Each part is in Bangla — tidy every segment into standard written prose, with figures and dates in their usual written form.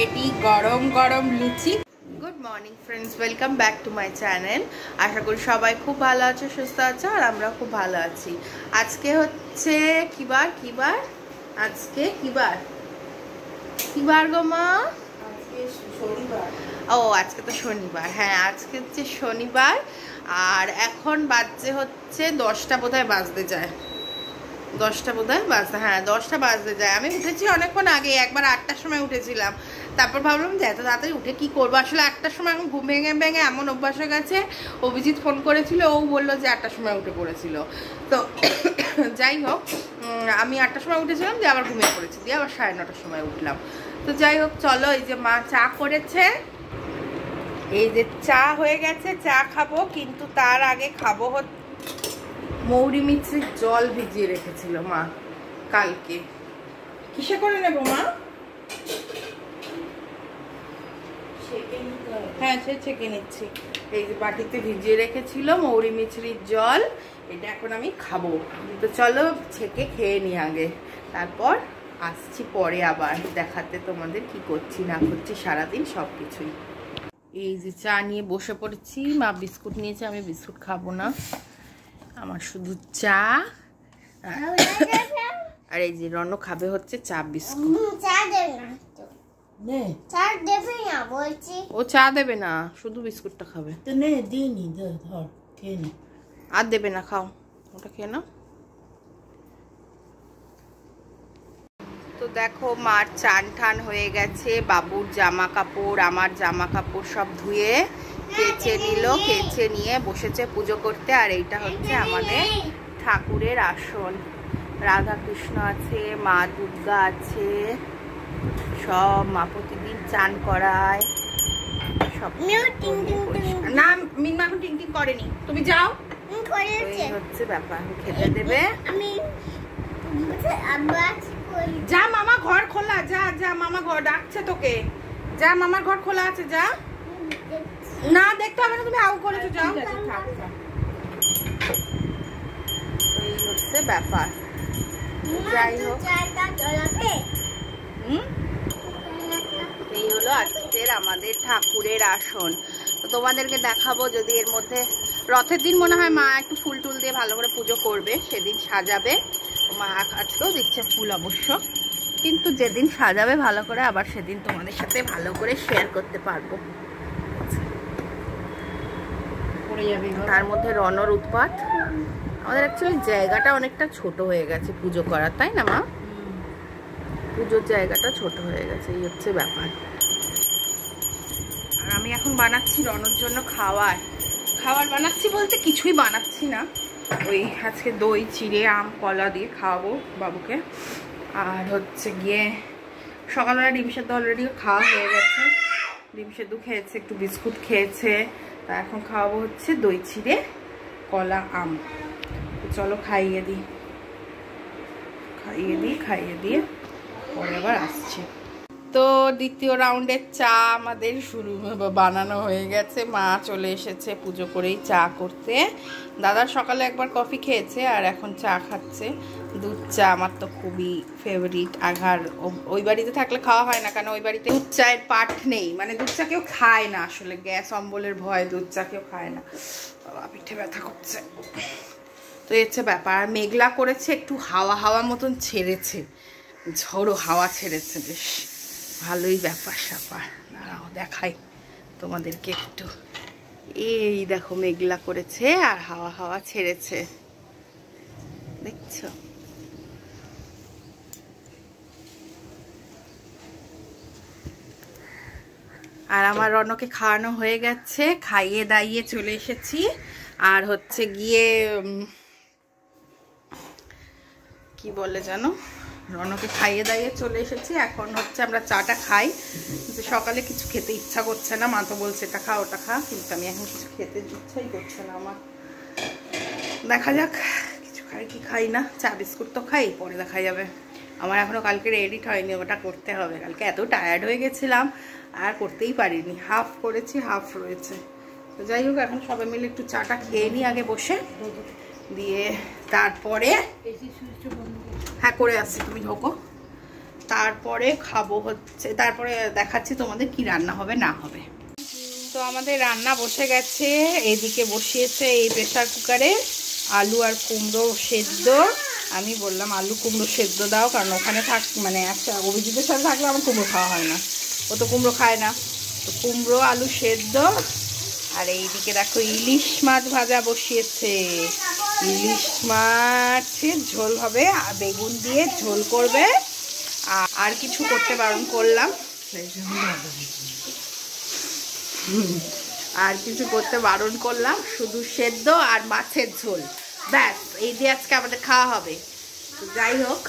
রেডি গরম গরম লুচি। Good morning friends, welcome back to my channel. আশা করি সবাই খুব ভালো আছো, সুস্থ আছো, আর আমরা খুব ভালো আছি। আজকে হচ্ছে আজকে কি বার গো মা? শনিবার। ও আজকে তো শনিবার। হ্যাঁ, আজকে হচ্ছে শনিবার। আর এখন বাজছে হচ্ছে 10টা বোধহয় বাজতে যায়। 10টা বোধহয় বাজতে, হ্যাঁ 10টা বাজতে যায়। আমি উঠেছি অনেকক্ষণ আগে, একবার 8টার সময় উঠেছিলাম। তারপর ভাবলাম যে এত তাড়াতাড়ি উঠে কি করবো, আসলে 8টার সময় এখন ঘুম ভেঙে ভেঙে এমন অভ্যাস হয়ে গেছে। অভিজিৎ ফোন করেছিল, ও বললো যে 8টার সময় উঠে পড়েছিল। তো যাই হোক, আমি 8টার সময় উঠেছিলাম, দিয়ে আবার ঘুমিয়ে পড়েছি, দিয়ে আবার 9:30টার সময় উঠলাম। তো যাই হোক, চলো এই যে মা চা করেছে, এই যে চা হয়ে গেছে, চা খাবো। কিন্তু তার আগে খাবো হচ্ছে মৌরি মিছরির জল ভিজিয়ে রেখেছিল মা কালকে। কিসে করে নেবো মা? হ্যাঁ, সে ছেঁকে নিচ্ছি। এই যে বাটিতে ভিজিয়ে রেখেছিল মৌরি মিছরির জল, এটা এখন আমি খাবো। তো চলো ছেঁকে খেয়ে নি আগে, তারপর আসছি পরে আবার দেখাতে তোমাদের কি করছি না করছি সারাদিন সব কিছুই। এই যে চা নিয়ে বসে পড়েছি, মা বিস্কুট নিয়েছে, আমি বিস্কুট খাবো না, আমার শুধু চা। আর এই যে রণ খাবে হচ্ছে চা বিস্কুট। ও চা দেবে না, শুধু বিস্কুটটা খাবে। আর দেবে না, খাও ওটা খেয়ে নাও। তো দেখো মার চান ঠান হয়ে গেছে, বাবুর জামা কাপড় আমার জামা কাপড় সব ধুয়ে কেচে নিল, কেচে নিয়ে বসেছে পুজো করতে। আর এইটা হচ্ছে আমাদের ঠাকুরের আসন, রাধা কৃষ্ণ আছে, মা দুর্গা আছে, সব মা প্রতিদিন চান করায় সব। না মিনমা এখন টিং টিং করেনি, তুমি যাও। এই হচ্ছে ব্যাপার, খেতে দেবে। যা মামা ঘর খোলা, যা যা মামা ঘর ডাকছে তোকে, যা মামার ঘর খোলা আছে, যা। না দেখতে হবে না, তুমি আউ করেছো, যাও। এই হচ্ছে ব্যাপার। যাই হোক, এই হলো আজকের আমাদের ঠাকুরের আসন। তো তোমাদেরকে দেখাবো, যদি এর মধ্যে রথের দিন মনে হয় মা একটু ফুল টুল দিয়ে ভালো করে পুজো করবে, সেদিন সাজাবে। মা আজকেও দিচ্ছে ফুল অবশ্য, কিন্তু যেদিন সাজাবে ভালো করে আবার সেদিন তোমাদের সাথে ভালো করে শেয়ার করতে পারবো। তার মধ্যে রণর উৎপাত। আমাদের অ্যাকচুয়ালি জায়গাটা অনেকটা ছোট হয়ে গেছে পুজো করার, তাই না মা? পুজোর জায়গাটা ছোট হয়ে গেছে, এই হচ্ছে ব্যাপার। আর আমি এখন বানাচ্ছি রণর জন্য খাবার বানাচ্ছি বলতে কিছুই বানাচ্ছি না, ওই আজকে দই চিড়ে আম কলা দিয়ে খাওয়াবো বাবুকে। আর হচ্ছে গিয়ে সকালবেলা ডিম সেদ্ধ অলরেডি খাওয়া হয়ে গেছে, ডিম সেদ্ধ খেয়েছে, একটু বিস্কুট খেয়েছে। তা এখন খাওয়াবো হচ্ছে দই চিড়ে কলা আম। চলো খাইয়ে দিয়ে পরে আবার আসছে। তো দ্বিতীয় রাউন্ডের চা আমাদের বানানো হয়ে গেছে, মা চলে এসেছে পুজো করেই চা করতে। দাদা সকালে একবার কফি খেয়েছে আর এখন চা খাচ্ছে, দুধ চা। আমার তো খুবই ফেভারিট। আঘার ওই বাড়িতে থাকলে খাওয়া হয় না, কারণ ওই বাড়িতে দুধ চায়ের পাট নেই, মানে দুধ চা কেউ খায় না, আসলে গ্যাস অম্বলের ভয় দুধ চা কেউ খায় না। বাবা পিঠে ব্যথা করছে। তো এই হচ্ছে ব্যাপার। মেঘলা করেছে, একটু হাওয়া মতন ছেড়েছে, ঝোড়ো হাওয়া ছেড়েছে, বেশ ভালোই ব্যাপার স্যাপার। দাঁড়াও দেখাই তোমাদেরকে একটু। এই দেখো মেঘলা করেছে আর হাওয়া ছেড়েছে, দেখছো? আর আমার রণকে খাওয়ানো হয়ে গেছে, খাইয়ে দাইয়ে চলে এসেছি। আর হচ্ছে গিয়ে কি বলে জানো, রণকে খাইয়ে দাইয়ে চলে এসেছি। এখন হচ্ছে আমরা চাটা খাই, যে সকালে কিছু খেতে ইচ্ছা করছে না, মা তো বলছে এটা খা ওটা খা, কিন্তু আমি এখন কিছু খেতে ইচ্ছাই করছে না আমার। দেখা যাক কিছু খাই কি খাই না, চা বিস্কুট তো খাই, পরে দেখা যাবে। আমার এখনও কালকে এডিট হয়নি, ওটা করতে হবে। কালকে এত টায়ার্ড হয়ে গেছিলাম আর করতেই পারিনি, হাফ করেছি হাফ রয়েছে। তো যাই হোক, এখন সবাই মিলে একটু চাটা খেয়ে নিই আগে বসে, দিয়ে তারপরে হ্যাঁ করে আসছি, তুমি ঢোকো। তারপরে খাবো হচ্ছে, তারপরে দেখাচ্ছি তোমাদের কি রান্না হবে না হবে। তো আমাদের রান্না বসে গেছে, এইদিকে বসিয়েছে এই প্রেসার কুকারে আলু আর কুমড়ো সেদ্ধ। আমি বললাম আলু কুমড়ো সেদ্ধ দাও, কারণ ওখানে মানে একটা অভিজিতের সাথে থাকলে আমার কুমড়ো খাওয়া হয় না, ও তো কুমড়ো খায় না। তো কুমড়ো আলু সেদ্ধ। আর এইদিকে দেখো ইলিশ মাছ ভাজা বসিয়েছে, ইলিশ মাছের ঝোল হবে, বেগুন দিয়ে ঝোল করবে। আর কিছু করতে বারণ করলাম, আর কিছু করতে বারণ করলাম, শুধু সেদ্ধ আর মাছের ঝোল, ব্যাস এই দিয়ে আজকে আমাদের খাওয়া হবে। তো যাই হোক,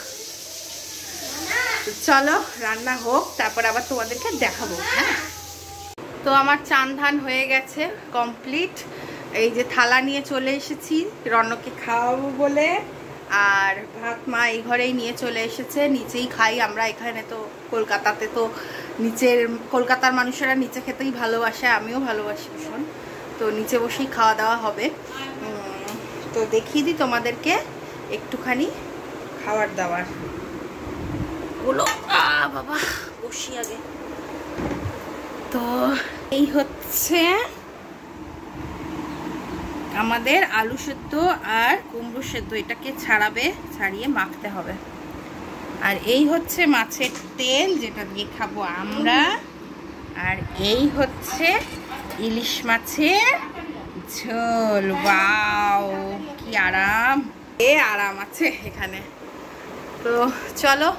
চলো রান্না হোক, তারপর আবার তোমাদেরকে দেখাবো। হ্যাঁ, তো আমার চান ধান হয়ে গেছে কমপ্লিট। এই যে থালা নিয়ে চলে এসেছি রনকে খাওয়াবো বলে, আর ভাত মা এই ঘরেই নিয়ে চলে এসেছে, নিচেই খাই আমরা। এখানে তো কলকাতাতে তো নিচের, কলকাতার মানুষেরা নিচে খেতেই ভালোবাসে, আমিও ভালোবাসি ভীষণ। তো নিচে বসেই খাওয়া দাওয়া হবে। তো দেখিয়ে দিই তোমাদেরকে একটুখানি খাবার দাবার গুলো। বাবা বসি আগে। তো এই হচ্ছে আমাদের আলু সেদ্ধ আর কুমড়ো সেদ্ধ, এটাকে ছাড়াবে, ছাড়িয়ে মাখতে হবে। আর এই হচ্ছে মাছের তেল, যেটা দিয়ে খাবো আমরা। আর এই হচ্ছে ইলিশ মাছের ঝোল। ওয়াও, কি আরাম, আরাম আছে এখানে। তো চলো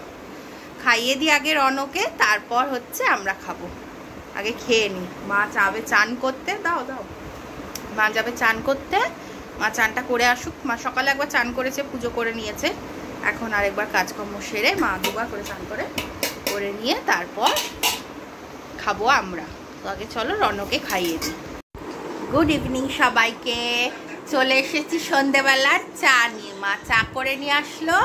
খাইয়ে দিই আগে রনকে, তারপর হচ্ছে আমরা খাবো। আগে খেয়ে নিই। মা যাবে চান করতে, দাও দাও, মা যাবে চান করতে, মা চানটা করে আসুক। মা সকালে একবার চান করেছে, পুজো করে নিয়েছে, এখন আরেকবার কাজকর্ম সেরে মা দুবার করে চান করে নিয়ে তারপর খাবো আমরা। তো আগে চলো রনকে খাইয়ে দিই। গুড ইভিনিং সবাইকে। চলে এসেছি সন্ধেবেলার চা নিয়ে, মা চা করে নিয়ে আসলো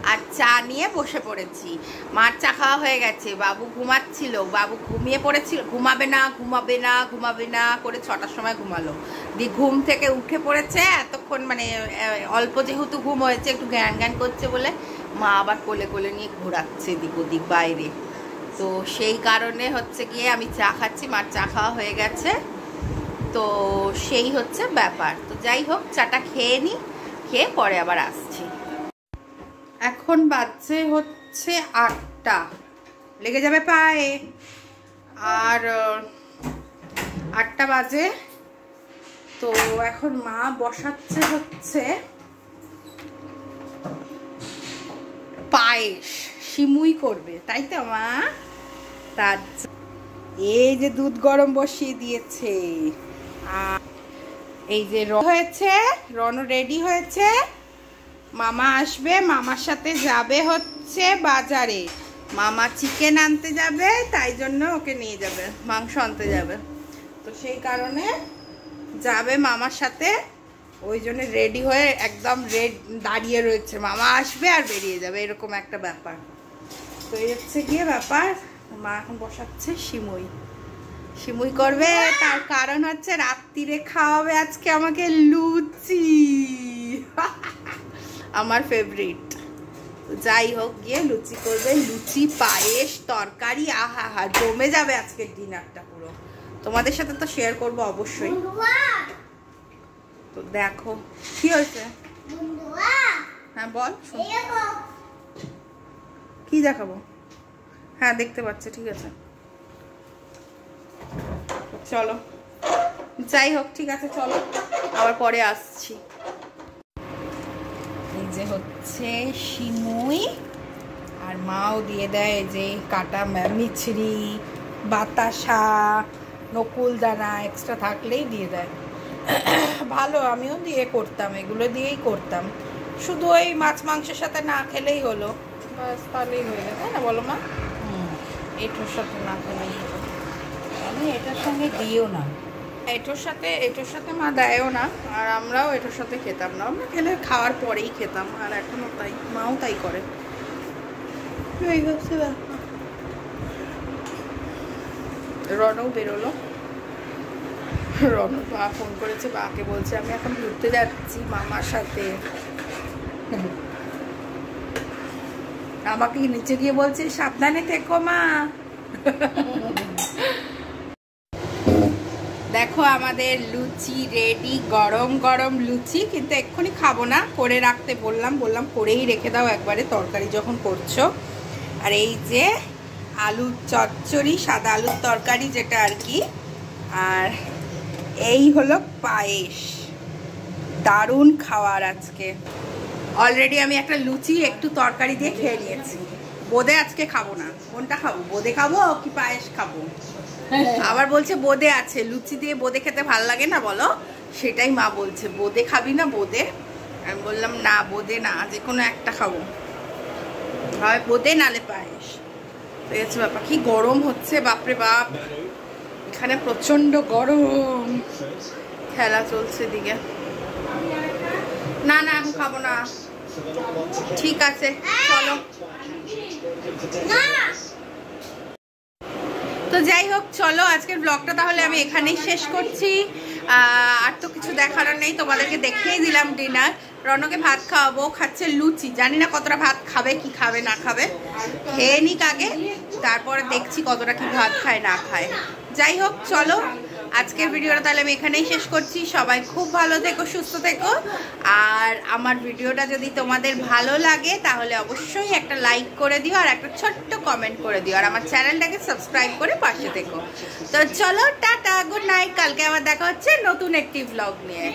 আর চা নিয়ে বসে পড়েছি। মার চা খাওয়া হয়ে গেছে, বাবু ঘুমাচ্ছিল, বাবু ঘুমিয়ে পড়েছিল, ঘুমাবে না ঘুমাবে না ঘুমাবে না করে 6টার সময় ঘুমালো, দিয়ে ঘুম থেকে উঠে পড়েছে। এতক্ষণ মানে অল্প যেহেতু ঘুম হয়েছে, একটু জ্ঞান জ্ঞান করছে বলে মা আবার কোলে কোলে নিয়ে ঘোরাচ্ছে দিক ওদিক বাইরে। তো সেই কারণে হচ্ছে গিয়ে আমি চা খাচ্ছি, মার চা খাওয়া হয়ে গেছে, তো সেই হচ্ছে ব্যাপার। তো যাই হোক, চাটা খেয়ে নিই, খেয়ে পরে আবার আসছি। এখন বাজছে হচ্ছে 8টা, লেগে যাবে পায়ে। আর 8টা বাজে। তো এখন মা বসাচ্ছে হচ্ছে পায়েস, সিমুই করবে, তাই তো মা? তার এই যে দুধ গরম বসিয়ে দিয়েছে, এই যে হয়েছে, রনও রেডি হয়েছে, মামা আসবে, মামার সাথে যাবে হচ্ছে বাজারে, মামা চিকেন আনতে যাবে, তাই জন্য ওকে নিয়ে যাবে, মাংস আনতে যাবে। তো সেই কারণে যাবে মামার সাথে, ওই জন্য রেডি হয়ে একদম দাঁড়িয়ে রয়েছে, মামা আসবে আর বেরিয়ে যাবে, এরকম একটা ব্যাপার। তো এই হচ্ছে গিয়ে ব্যাপার। মা এখন বসাচ্ছে সিমুই, সিমুই করবে, তার কারণ হচ্ছে রাত্রিরে খাওয়াবে আজকে আমাকে লুচি, আমার ফেভারিট। যাই হোক, গিয়ে লুচি করবে, লুচি পায়েস তরকারি, আহা হা, জমে যাবে আজকের ডিনারটা পুরো। তোমাদের সাথে তো শেয়ার করব অবশ্যই। তো দেখো কি হয়েছে। হ্যাঁ বল, কি দেখাবো? হ্যাঁ দেখতে পাচ্ছে, ঠিক আছে চলো। যাই হোক, ঠিক আছে চলো, আবার পরে আসছি। এই যে হচ্ছে সিমুই, আর মাও দিয়ে দেয় যে কাটা মিছরি, বাতাসা, নকুলদানা এক্সট্রা থাকলেই দিয়ে দেয়। ভালো, আমিও দিয়ে করতাম, এগুলো দিয়েই করতাম, শুধু ওই মাছ মাংসের সাথে না খেলেই হলো, বাস তাহলেই হয়ে যায়, তাই না বলো মা? এটোর সাথে না খেলেই হলো, আমি এটার সঙ্গে দিও না, এটোর সাথে মা দেয়ও না, আর আমরাও এটোর সাথে খেতাম না, আমরা খেলে খাওয়ার পরেই খেতাম, আর এখনও তাই, মাও তাই করে। রনও বেরোলো, রনু বা ফোন করেছে, বাকে বলছে আমি এখন ঘুরতে যাচ্ছি মামার সাথে। আমাকে নিচে গিয়ে বলছে সাবধানে থেকো মা। দেখো আমাদের লুচি রেডি, গরম গরম লুচি, কিন্তু এক্ষুনি খাবো না, করে রাখতে বললাম করেই রেখে দাও একবারে তরকারি যখন করছো। আর এই যে আলুর চচ্চড়ি, সাদা আলুর তরকারি যেটা আর কি, আর এই হলো পায়েস। দারুণ খাওয়ার আজকে। অলরেডি আমি একটা লুচি একটু তরকারি দিয়ে খেয়ে নিয়েছি। বোঁদে আজকে খাবো না। কোনটা খাবো, বোঁদে খাবো কি পায়েস খাবো? আবার বলছে বোঁদে আছে, লুচি দিয়ে বোঁদে খেতে ভালো লাগে না বলো, সেটাই মা বলছে বোঁদে খাবি না বোঁদে। আমি বললাম না বোঁদে না, যে কোনো একটা খাবো, হয় বোঁদে নালে পায়েস। ঠিক আছে বাবা, কি গরম হচ্ছে বাপরে বাপ, এখানে প্রচন্ড গরম, খেলা চলছে দিকে। না না এখন খাবো না, ঠিক আছে চলো। তো যাই হোক চলো, আজকের ব্লগটা তাহলে আমি এখানেই শেষ করছি। আর তো কিছু দেখানোর নেই, তোমাদেরকে দেখিয়েই দিলাম ডিনার। রনকে ভাত খাওয়াবো, খাচ্ছে লুচি, জানি না কতটা ভাত খাবে কি খাবে না খাবে, খেয়ে নিক আগে, তারপরে দেখছি কতটা কি ভাত খায় না খায়। যাই হোক চলো, আজকের ভিডিওটা তাহলে আমি এখানেই শেষ করছি। সবাই খুব ভালো থেকো, সুস্থ থেকো। আর আমার ভিডিওটা যদি তোমাদের ভালো লাগে তাহলে অবশ্যই একটা লাইক করে দিও আর একটা ছোট্ট কমেন্ট করে দিও, আর আমার চ্যানেলটাকে সাবস্ক্রাইব করে পাশে থেকো। তো চলো টাটা, গুড নাইট, কালকে আবার দেখা হচ্ছে নতুন একটি ব্লগ নিয়ে।